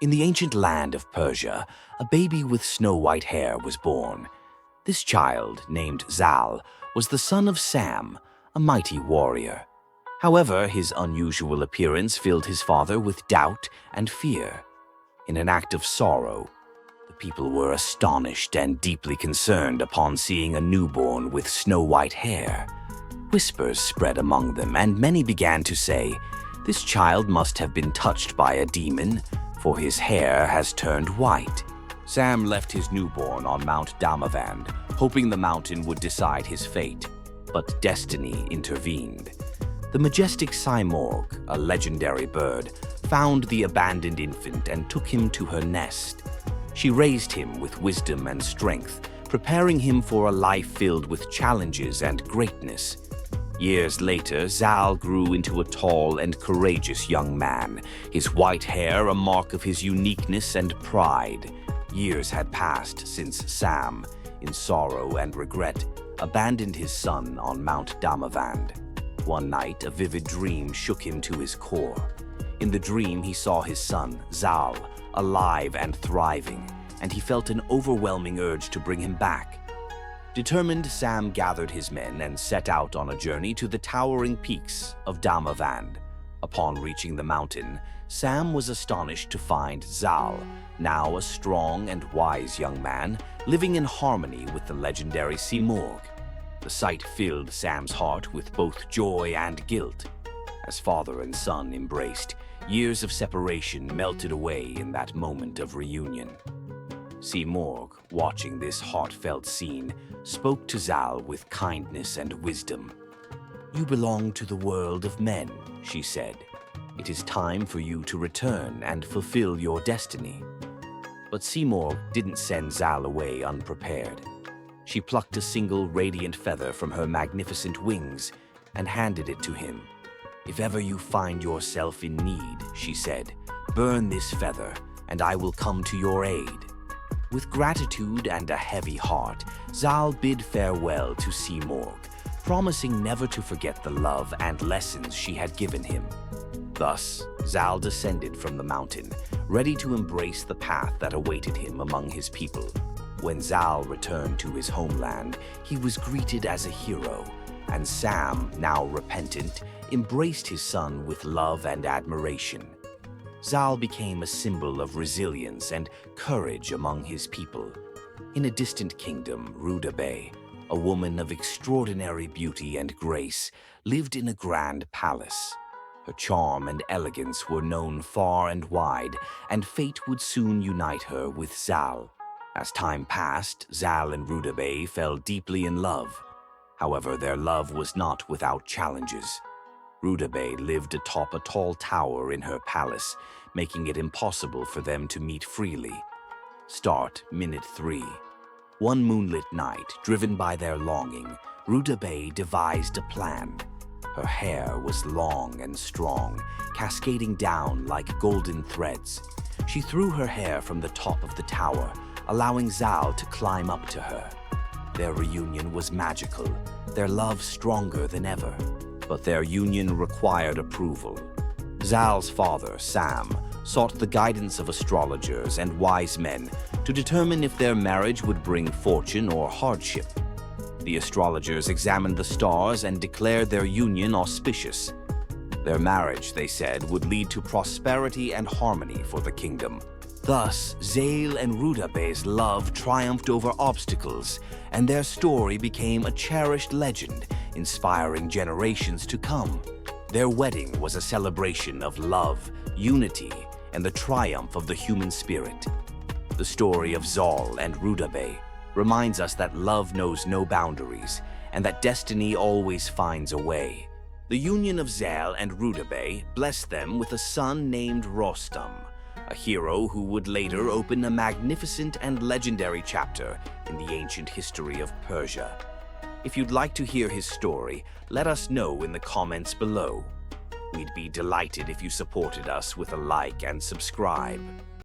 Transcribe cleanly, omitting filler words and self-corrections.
In the ancient land of Persia, a baby with snow-white hair was born. This child, named Zal, was the son of Sam, a mighty warrior. However, his unusual appearance filled his father with doubt and fear. In an act of sorrow, the people were astonished and deeply concerned upon seeing a newborn with snow-white hair. Whispers spread among them, and many began to say, "This child must have been touched by a demon, for his hair has turned white." Sam left his newborn on Mount Damavand, hoping the mountain would decide his fate. But destiny intervened. The majestic Simorgh, a legendary bird, found the abandoned infant and took him to her nest. She raised him with wisdom and strength, preparing him for a life filled with challenges and greatness. Years later, Zal grew into a tall and courageous young man, his white hair a mark of his uniqueness and pride. Years had passed since Sam, in sorrow and regret, abandoned his son on Mount Damavand. One night, a vivid dream shook him to his core. In the dream, he saw his son, Zal, alive and thriving, and he felt an overwhelming urge to bring him back. Determined, Sam gathered his men and set out on a journey to the towering peaks of Damavand. Upon reaching the mountain, Sam was astonished to find Zal, now a strong and wise young man, living in harmony with the legendary Simorgh. The sight filled Sam's heart with both joy and guilt. As father and son embraced, years of separation melted away in that moment of reunion. Simorgh, watching this heartfelt scene, spoke to Zal with kindness and wisdom. "You belong to the world of men," she said. "It is time for you to return and fulfill your destiny." But Simorgh didn't send Zal away unprepared. She plucked a single radiant feather from her magnificent wings and handed it to him. "If ever you find yourself in need," she said, "burn this feather, and I will come to your aid." With gratitude and a heavy heart, Zal bid farewell to Simorgh, promising never to forget the love and lessons she had given him. Thus, Zal descended from the mountain, ready to embrace the path that awaited him among his people. When Zal returned to his homeland, he was greeted as a hero, and Sam, now repentant, embraced his son with love and admiration. Zal became a symbol of resilience and courage among his people. In a distant kingdom, Rudabeh, a woman of extraordinary beauty and grace, lived in a grand palace. Her charm and elegance were known far and wide, and fate would soon unite her with Zal. As time passed, Zal and Rudabeh fell deeply in love. However, their love was not without challenges. Rudabeh lived atop a tall tower in her palace, making it impossible for them to meet freely. Start minute 3. One moonlit night, driven by their longing, Rudabeh devised a plan. Her hair was long and strong, cascading down like golden threads. She threw her hair from the top of the tower, allowing Zal to climb up to her. Their reunion was magical, their love stronger than ever. But their union required approval. Zal's father, Sam, sought the guidance of astrologers and wise men to determine if their marriage would bring fortune or hardship. The astrologers examined the stars and declared their union auspicious. Their marriage, they said, would lead to prosperity and harmony for the kingdom. Thus, Zal and Rudabeh's love triumphed over obstacles, and their story became a cherished legend, inspiring generations to come. Their wedding was a celebration of love, unity, and the triumph of the human spirit. The story of Zal and Rudabeh reminds us that love knows no boundaries, and that destiny always finds a way. The union of Zal and Rudabeh blessed them with a son named Rostam, a hero who would later open a magnificent and legendary chapter in the ancient history of Persia. If you'd like to hear his story, let us know in the comments below. We'd be delighted if you supported us with a like and subscribe.